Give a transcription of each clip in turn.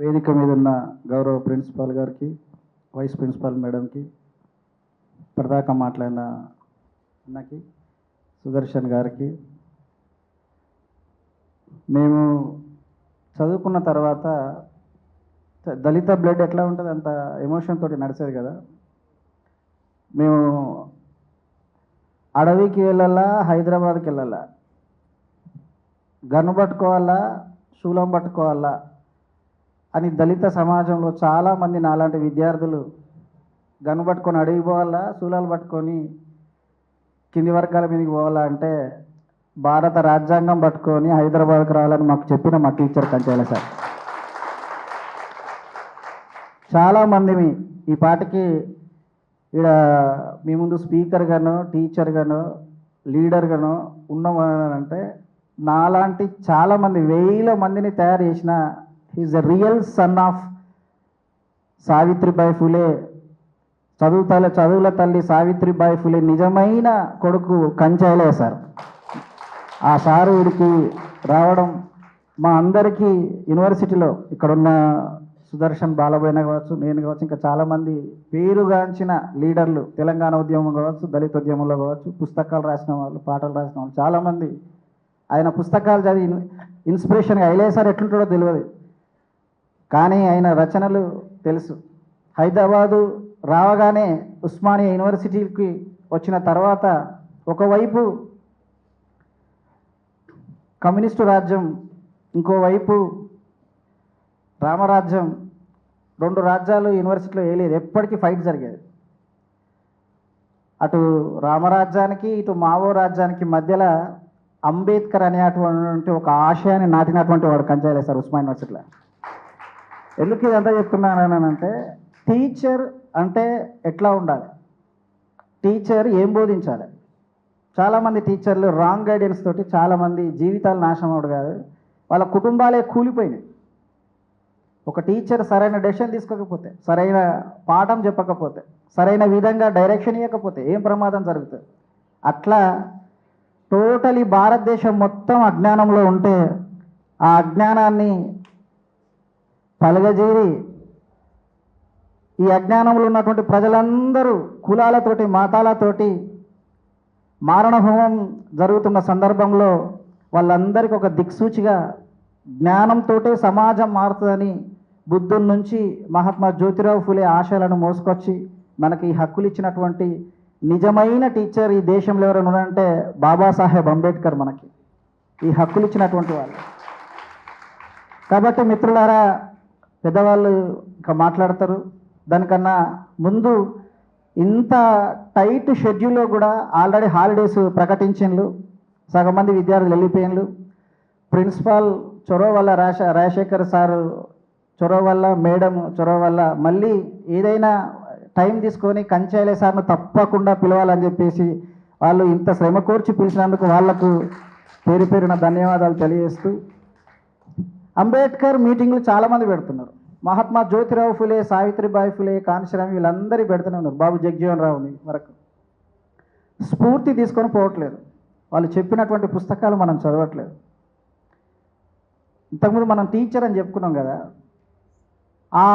వేదిక మీద ఉన్న గౌరవ ప్రిన్సిపాల్ గారికి, వైస్ ప్రిన్సిపాల్ మేడంకి, ఇప్పటిదాకా మాట్లాడిన అన్నకి, సుదర్శన్ గారికి, మేము చదువుకున్న తర్వాత దళిత బ్లడ్ ఎట్లా ఉంటుంది అంత ఎమోషన్ తోటి నడిచేది కదా. మేము అడవికి వెళ్ళాలా, హైదరాబాద్కి వెళ్ళాలా, గన్ను పట్టుకోవాలా, శూలం పట్టుకోవాలా అని దళిత సమాజంలో చాలామంది నాలాంటి విద్యార్థులు గన్ను పట్టుకొని అడవికి పోవాలా, శూలాలు పట్టుకొని కింది వర్గాల మీదకి పోవాలా అంటే భారత రాజ్యాంగం పట్టుకొని హైదరాబాద్కి రావాలని మాకు చెప్పిన మా టీచర్ కంచాల సార్. చాలామందిని ఈ పాటికి ఇక్కడ మీ ముందు స్పీకర్ గాను, టీచర్ గాను, లీడర్ గాను ఉన్నామనంటే నాలాంటి చాలామంది వేల మందిని తయారు చేసిన is the real son of Savitribai Phule, చదువుల తల్లి సావిత్రిబాయి ఫులే నిజమైన కొడుకు కంచాలే సార్. ఆ సారు వీడికి రావడం మా అందరికీ యూనివర్సిటీలో ఇక్కడున్న సుదర్శన్ బాలబోయిన కావచ్చు, నేను కావచ్చు, ఇంకా చాలామంది పేరుగాంచిన లీడర్లు తెలంగాణ ఉద్యమం కావచ్చు, దళిత ఉద్యమంలో కావచ్చు, పుస్తకాలు రాసిన వాళ్ళు, పాటలు రాసిన వాళ్ళు చాలామంది ఆయన పుస్తకాలు చదివి ఇన్స్పిరేషన్గా అయిలే సార్ ఎట్లుంటాడో తెలియదు, కానీ ఆయన రచనలు తెలుసు. హైదరాబాదు రావగానే ఉస్మానియా యూనివర్సిటీకి వచ్చిన తర్వాత ఒకవైపు కమ్యూనిస్టు రాజ్యం, ఇంకోవైపు రామరాజ్యం, రెండు రాజ్యాలు యూనివర్సిటీలో వేయలేదు, ఎప్పటికీ ఫైట్ జరిగేది. అటు రామరాజ్యానికి ఇటు మావో రాజ్యానికి మధ్యలో అంబేద్కర్ అనేటువంటి ఒక ఆశయాన్ని నాటినటువంటి వాడు కంచాలే సార్ ఉస్మాన్ యూనివర్సిటీలో. ఎందుకు ఇదంతా చెప్తున్నానంటే టీచర్ అంటే ఎట్లా ఉండాలి, టీచర్ ఏం బోధించాలి. చాలామంది టీచర్లు రాంగ్ గైడెన్స్ తోటి చాలామంది జీవితాలు నాశనం అవడు కాదు, వాళ్ళ కుటుంబాలే కూలిపోయినాయి. ఒక టీచర్ సరైన డెసిషన్ తీసుకోకపోతే, సరైన పాఠం చెప్పకపోతే, సరైన విధంగా డైరెక్షన్ ఇవ్వకపోతే ఏం ప్రమాదం జరుగుతుంది. అట్లా టోటలీ భారతదేశం మొత్తం అజ్ఞానంలో ఉంటే ఆ అజ్ఞానాన్ని పలగజేరి ఈ అజ్ఞానంలో ఉన్నటువంటి ప్రజలందరూ కులాలతోటి, మతాలతోటి మారణహోమం జరుగుతున్న సందర్భంలో వాళ్ళందరికీ ఒక దిక్సూచిగా జ్ఞానంతో సమాజం మారుతుందని బుద్ధుని నుంచి మహాత్మా జ్యోతిరావు ఫులే ఆశయాలను మోసుకొచ్చి మనకి ఈ హక్కులు ఇచ్చినటువంటి నిజమైన టీచర్ ఈ దేశంలో ఎవరైనా ఉన్నారంటే బాబాసాహెబ్ అంబేద్కర్ మనకి ఈ హక్కులు ఇచ్చినటువంటి వాళ్ళు. కాబట్టి మిత్రులారా, పెద్దవాళ్ళు ఇంకా మాట్లాడతారు. దానికన్నా ముందు ఇంత టైట్ షెడ్యూల్లో కూడా ఆల్రెడీ హాలిడేస్ ప్రకటించిండ్రు, సగం మంది విద్యార్థులు వెళ్ళిపోయిండ్రు. ప్రిన్సిపాల్ చొరవ వల్ల రాజశేఖర్ సారు చొరవ వల్ల, మేడం చొరవ వల్ల మళ్ళీ ఏదైనా టైం తీసుకొని కంచాలే సార్ను తప్పకుండా పిలవాలని చెప్పేసి వాళ్ళు ఇంత శ్రమ కోర్చి పిలిచినందుకు వాళ్లకు పేరు పేరున ధన్యవాదాలు తెలియజేస్తూ, అంబేద్కర్ మీటింగ్లు చాలామంది పెడుతున్నారు. మహాత్మా జ్యోతిరావు ఫులే, సావిత్రిబాయి ఫులే, కాంశీరామ్ వీళ్ళందరూ పెడుతూనే ఉన్నారు. బాబు జగజీవన్ రావుని వరకు స్ఫూర్తి తీసుకొని పోవట్లేదు. వాళ్ళు చెప్పినటువంటి పుస్తకాలు మనం చదవట్లేదు. ఇంతకుముందు మనం టీచర్ అని చెప్పుకున్నాం కదా, ఆ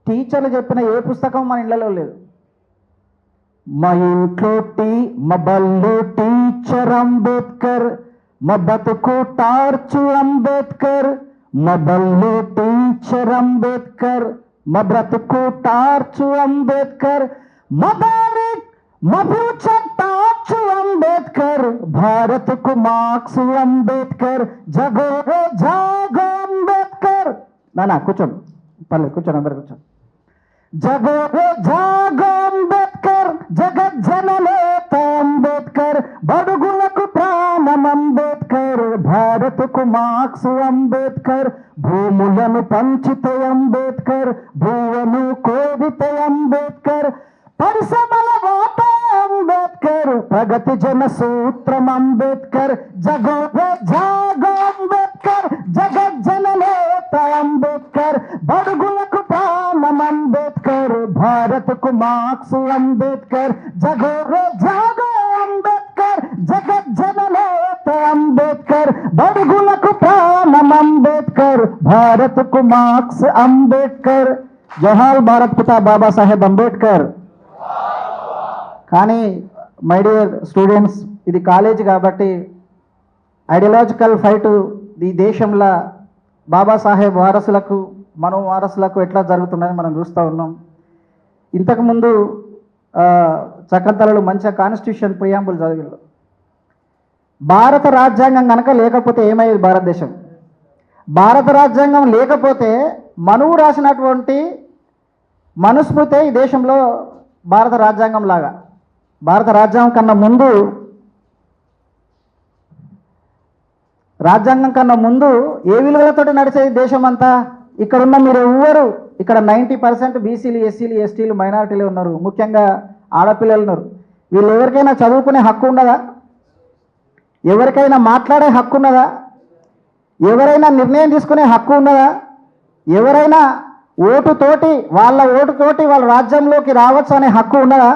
టీచర్లు చెప్పిన ఏ పుస్తకం మన ఇళ్లలో లేదు. మా ఇంట్లో మా బల్లో టీచర్ అంబేద్కర్, మా బతుకు టార్చు అంబేద్కర్, మా బల్లో టీచర్ అంబేద్కర్, మా బ్రతుకు టార్చు అంబేద్కర్, మా ఫ్యూచర్ టార్చు అంబేద్కర్, భారత్కు మార్క్స్ అంబేద్కర్, జగో జాగో అంబేద్కర్. నానా కూర్చోండి, పర్లేదు కూర్చోండి, అందరు కూర్చోండి. జగో జాగో అంబేద్కర్, జగజ్జననేత అంబేద్కర్, బడుగులకు ప్రాణం అంబేద్కర్, భారత్కు మార్క్స్ అంబేద్కర్, భూములను పంచితే అంబేద్కర్, భూవను కోరితే అంబేద్కర్, పరిశ్రమల వాటా అంబేద్కర్, ప్రగతి జన సూత్రం అంబేద్కర్, జగో జాగో అంబేద్కర్, జగజ్జననేత అంబేద్కర్, బడుగులకు ప్రాణం అంబేద్కర్, భారత్కు మార్క్స్ అంబేద్కర్, జగో జాగో అంబేద్కర్, జగజ్జననేత అంబేద్కర్, బడుగులకు ప్రాణం అంబేద్కర్, భారత్ కు మార్క్స్ అంబేద్కర్, జోహార్ భారత్ పితా బాబాసాహెబ్ అంబేద్కర్. కానీ మై డియర్ స్టూడెంట్స్, ఇది కాలేజీ కాబట్టి ఐడియాలజికల్ ఫైట్ ఈ దేశంలో బాబాసాహెబ్ వారసులకు మనం వారసులకు ఎట్లా జరుగుతున్నది మనం చూస్తూ ఉన్నాం. ఇంతకుముందు చక్రంతలలు మంచిగా కాన్స్టిట్యూషన్ ప్రియాంబుల్ చదివారు. భారత రాజ్యాంగం కనుక లేకపోతే ఏమయ్యేది భారతదేశం? భారత రాజ్యాంగం లేకపోతే మనువు రాసినటువంటి మనుస్మృతే ఈ దేశంలో భారత రాజ్యాంగం లాగా. భారత రాజ్యాంగం కన్నా ముందు ఏ విలువలతోటి నడిచేది దేశం అంతా? ఇక్కడున్న మీరు ఎవ్వరు, ఇక్కడ 90% బీసీలు, ఎస్సీలు, ఎస్టీలు, మైనారిటీలు ఉన్నారు, ముఖ్యంగా ఆడపిల్లలు ఉన్నారు. వీళ్ళు ఎవరికైనా చదువుకునే హక్కు ఉన్నదా? ఎవరికైనా మాట్లాడే హక్కు ఉన్నదా? ఎవరైనా నిర్ణయం తీసుకునే హక్కు ఉన్నదా? ఎవరైనా వాళ్ళ ఓటుతోటి వాళ్ళ రాజ్యంలోకి రావచ్చు అనే హక్కు ఉన్నదా?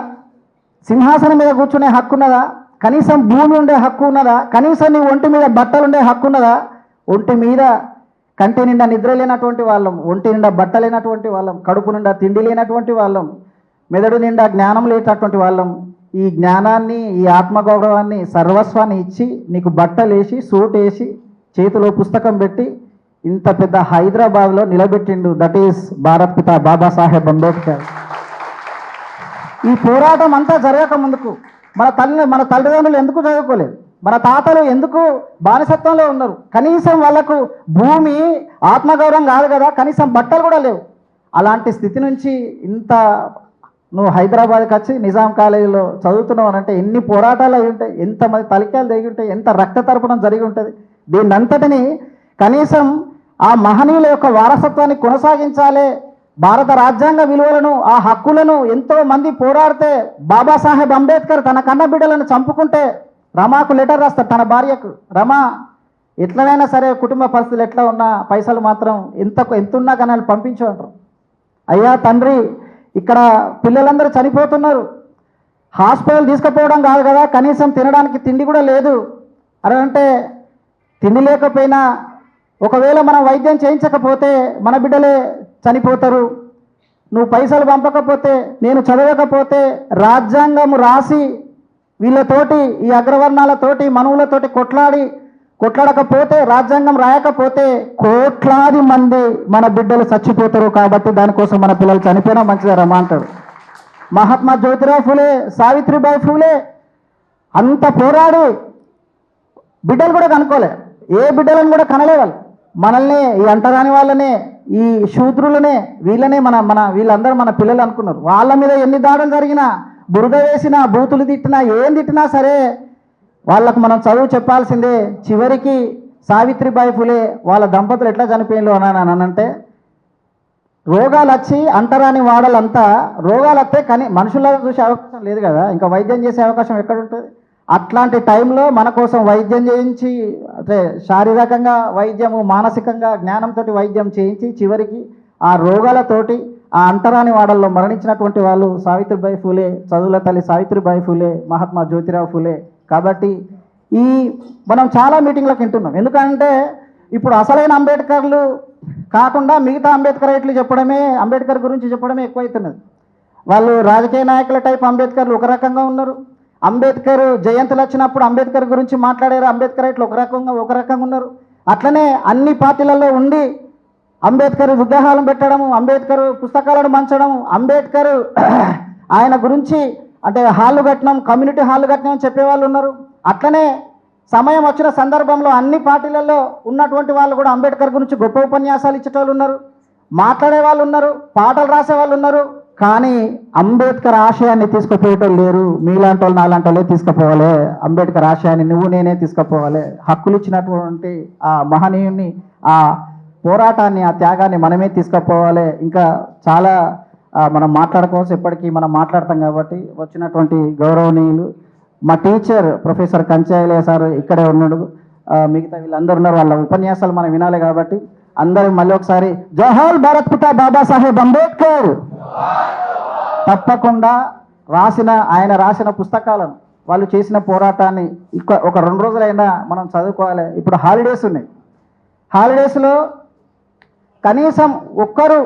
సింహాసనం మీద కూర్చునే హక్కు ఉన్నదా? కనీసం భూమి ఉండే హక్కు ఉన్నదా? కనీసం నీ ఒంటి మీద బట్టలు ఉండే హక్కు ఉన్నదా? ఒంటి మీద కంటి నిండా నిద్ర లేనటువంటి వాళ్ళం, ఒంటి నిండా బట్ట లేనటువంటి వాళ్ళం, కడుపు నిండా తిండి లేనటువంటి వాళ్ళం, మెదడు నిండా జ్ఞానం లేనటువంటి వాళ్ళం. ఈ జ్ఞానాన్ని, ఈ ఆత్మగౌరవాన్ని, సర్వస్వాన్ని ఇచ్చి నీకు బట్టలు వేసి, సూట్ వేసి, చేతిలో పుస్తకం పెట్టి ఇంత పెద్ద హైదరాబాద్లో నిలబెట్టిండు. దట్ ఈస్ భారత్ పితా బాబాసాహెబ్ అంబేద్కర్. ఈ పోరాటం అంతా జరగక ముందుకు మన తల్లిదండ్రులు ఎందుకు చదువుకోలేదు? మన తాతలు ఎందుకు బానిసత్వంలో ఉన్నారు? కనీసం వాళ్ళకు భూమి, ఆత్మగౌరవం కాదు కదా, కనీసం బట్టలు కూడా లేవు. అలాంటి స్థితి నుంచి నువ్వు హైదరాబాద్కి వచ్చి నిజాం కాలేజీలో చదువుతున్నావు అంటే ఎన్ని పోరాటాలు అయి ఉంటాయి, ఎంతమంది తలికాయలు తెగి ఉంటాయి, ఎంత రక్త తర్పణం జరిగి ఉంటుంది. దీన్నంతటిని కనీసం ఆ మహనీయుల యొక్క వారసత్వాన్ని కొనసాగించాలి. భారత రాజ్యాంగ విలువలను, ఆ హక్కులను ఎంతో మంది పోరాడితే బాబాసాహెబ్ అంబేద్కర్ తన కన్న బిడ్డలను చంపుకుంటే రమాకు లెటర్ రాస్తాడు తన భార్యకు, రమా ఎట్లనైనా సరే కుటుంబ పరిస్థితులు ఎట్లా ఉన్నా పైసలు మాత్రం ఎంతున్నా కానీ వాళ్ళు పంపించు అంటారు. అయ్యా తండ్రి, ఇక్కడ పిల్లలందరూ చనిపోతున్నారు, హాస్పిటల్ తీసుకుపోవడం కాదు కదా, కనీసం తినడానికి తిండి కూడా లేదు అని అంటే, తిండి లేకపోయినా ఒకవేళ మనం వైద్యం చేయించకపోతే మన బిడ్డలే చనిపోతారు. నువ్వు పైసలు పంపకపోతే, నేను చదవకపోతే, రాజ్యాంగం రాసి వీళ్ళతోటి, ఈ అగ్రవర్ణాలతోటి, మనువులతోటి కొట్లాడకపోతే, రాజ్యాంగం రాయకపోతే కోట్లాది మంది మన బిడ్డలు చచ్చిపోతారు. కాబట్టి దానికోసం మన పిల్లలు చనిపోయినా మంచిగా రమ్మా అంటాడు. మహాత్మా జ్యోతిరావు ఫూలే, సావిత్రిబాయి ఫూలే అంత పోరాడి బిడ్డలు కూడా కనుక్కోలే, ఏ బిడ్డలను కూడా కనలే. వాళ్ళు మనల్ని, ఈ అంటరాని వాళ్ళనే, ఈ శూద్రులనే, వీళ్ళనే వీళ్ళందరూ మన పిల్లలు అనుకున్నారు. వాళ్ళ మీద ఎన్ని దాడులు జరిగినా, బురద వేసినా, బూతులు తిట్టినా, ఏం తిట్టినా సరే వాళ్ళకు మనం చదువు చెప్పాల్సిందే. చివరికి సావిత్రిబాయి ఫులే వాళ్ళ దంపతులు ఎట్లా చనిపోయిన అనంటే, రోగాలు వచ్చి అంటరాని వాడలంతా రోగాలు వస్తే కానీ మనుషులను చూసే అవకాశం లేదు కదా, ఇంకా వైద్యం చేసే అవకాశం ఎక్కడ ఉంటుంది? అట్లాంటి టైంలో మన కోసం వైద్యం చేయించి, అంటే శారీరకంగా వైద్యము, మానసికంగా జ్ఞానంతో వైద్యం చేయించి చివరికి ఆ రోగాలతోటి ఆ అంటరాని వాడల్లో మరణించినటువంటి వాళ్ళు సావిత్రిబాయి ఫూలే, చదువుల తల్లి సావిత్రిబాయి ఫూలే, మహాత్మా జ్యోతిరావు ఫూలే. కాబట్టి మనం చాలా మీటింగ్లకు వింటున్నాం. ఎందుకంటే ఇప్పుడు అసలైన అంబేద్కర్లు కాకుండా మిగతా అంబేద్కరైట్లు చెప్పడమే, అంబేద్కర్ గురించి చెప్పడమే ఎక్కువైతున్నది. వాళ్ళు రాజకీయ నాయకుల టైప్ అంబేద్కర్లు ఒక రకంగా ఉన్నారు. అంబేద్కర్ జయంతులు వచ్చినప్పుడు అంబేద్కర్ గురించి మాట్లాడారు, అంబేద్కరైట్లు ఒక రకంగా ఉన్నారు. అట్లనే అన్ని పార్టీలలో ఉండి అంబేద్కర్ విగ్రహాలను పెట్టడము, అంబేద్కర్ పుస్తకాలను పంచడం, అంబేద్కర్ ఆయన గురించి అంటే హాళ్ళు కట్టినాం, కమ్యూనిటీ హాళ్ళు కట్టినాం చెప్పేవాళ్ళు ఉన్నారు. అట్లనే సమయం వచ్చిన సందర్భంలో అన్ని పార్టీలలో ఉన్నటువంటి వాళ్ళు కూడా అంబేద్కర్ గురించి గొప్ప ఉపన్యాసాలు ఇచ్చేటోళ్ళు ఉన్నారు, మాట్లాడే వాళ్ళు ఉన్నారు, పాటలు రాసే వాళ్ళు ఉన్నారు. కానీ అంబేద్కర్ ఆశయాన్ని తీసుకుపోయేటోళ్ళు లేరు. మీలాంటి వాళ్ళు, నాలాంటి వాళ్ళే తీసుకుపోవాలి అంబేద్కర్ ఆశయాన్ని. నువ్వు నేనే తీసుకుపోవాలి. హక్కులు ఇచ్చినటువంటి ఆ మహనీయుని, ఆ పోరాటాన్ని, ఆ త్యాగాన్ని మనమే తీసుకుపోవాలి. ఇంకా చాలా మనం మాట్లాడుకోవచ్చు, ఎప్పటికీ మనం మాట్లాడతాం. కాబట్టి వచ్చినటువంటి గౌరవనీయులు మా టీచర్ ప్రొఫెసర్ కంచాయలే సార్ ఇక్కడే ఉన్నాడు, మిగతా వీళ్ళందరూ ఉన్నారు, వాళ్ళ ఉపన్యాసాలు మనం వినాలి. కాబట్టి అందరూ మళ్ళీ ఒకసారి జోహార్ భారత్ పితా బాబాసాహెబ్ అంబేద్కర్. తప్పకుండా ఆయన రాసిన పుస్తకాలను, వాళ్ళు చేసిన పోరాటాన్ని ఒక 2 రోజులైనా మనం చదువుకోవాలి. ఇప్పుడు హాలిడేస్ ఉన్నాయి. హాలిడేస్లో కనీసం ఒక్కరు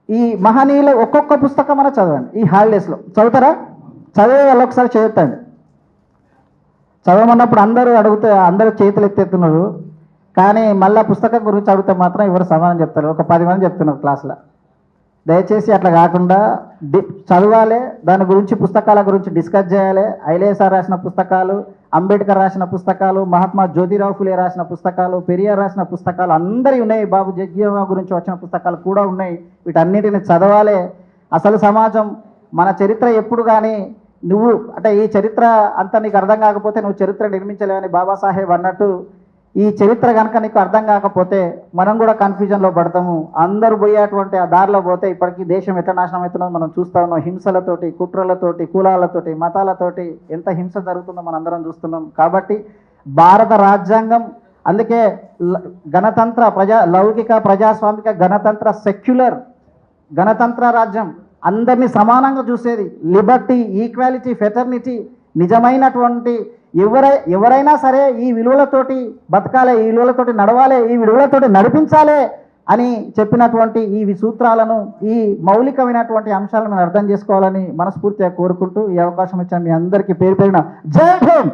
ఈ మహనీయులు ఒక్కొక్క పుస్తకం అన్న చదవండి ఈ హాలిడేస్లో. చదువుతారా? చదివే వాళ్ళు ఒకసారి చదువుతాండి. చదవమన్నప్పుడు అందరూ చేతులు ఎత్తేస్తున్నారు, కానీ మళ్ళీ పుస్తకం గురించి అడిగితే మాత్రం ఎవరు సమాధానం చెప్తారు? ఒక 10 మంది చెప్తున్నారు క్లాస్లో. దయచేసి అట్లా కాకుండా చదవాలి, దాని గురించి పుస్తకాల గురించి డిస్కస్ చేయాలి. ఐలేసార్ రాసిన పుస్తకాలు, అంబేద్కర్ రాసిన పుస్తకాలు, మహాత్మా జ్యోతిరావు ఫులే రాసిన పుస్తకాలు, పెరియార్ రాసిన పుస్తకాలు అందరి ఉన్నాయి. బాబు జగ్జీవన్ గురించి వచ్చిన పుస్తకాలు కూడా ఉన్నాయి. వీటన్నిటిని చదవాలి. అసలు సమాజం మన చరిత్ర ఎప్పుడు కానీ నువ్వు అంటే ఈ చరిత్ర అంతా నీకు అర్థం కాకపోతే నువ్వు చరిత్ర నిర్మించలేవని బాబాసాహెబ్ అన్నట్టు, ఈ చరిత్ర కనుక నీకు అర్థం కాకపోతే మనం కూడా కన్ఫ్యూజన్లో పడతాము. అందరూ పోయేటువంటి ఆ దారిలో పోతే ఇప్పటికీ దేశం ఎట్లా నాశనం అవుతుందో మనం చూస్తూ ఉన్నాం. హింసలతోటి, కుట్రలతోటి, కులాలతోటి, మతాలతోటి ఎంత హింస జరుగుతుందో మనం అందరం చూస్తున్నాం. కాబట్టి భారత రాజ్యాంగం అందుకే గణతంత్ర లౌకిక ప్రజాస్వామిక గణతంత్ర సెక్యులర్ గణతంత్ర రాజ్యం అందరినీ సమానంగా చూసేది. లిబర్టీ, ఈక్వాలిటీ, ఫెటర్నిటీ, నిజమైనటువంటి ఎవరైనా సరే ఈ విలువలతోటి బతకాలి, ఈ విలువలతోటి నడవాలి, ఈ విలువలతోటి నడిపించాలి అని చెప్పినటువంటి ఈ సూత్రాలను, ఈ మౌలికమైనటువంటి అంశాలను మనం అర్థం చేసుకోవాలని మనస్ఫూర్తిగా కోరుకుంటూ ఈ అవకాశం ఇచ్చిన మీ అందరికీ పేరు పేరున జై భీమ్.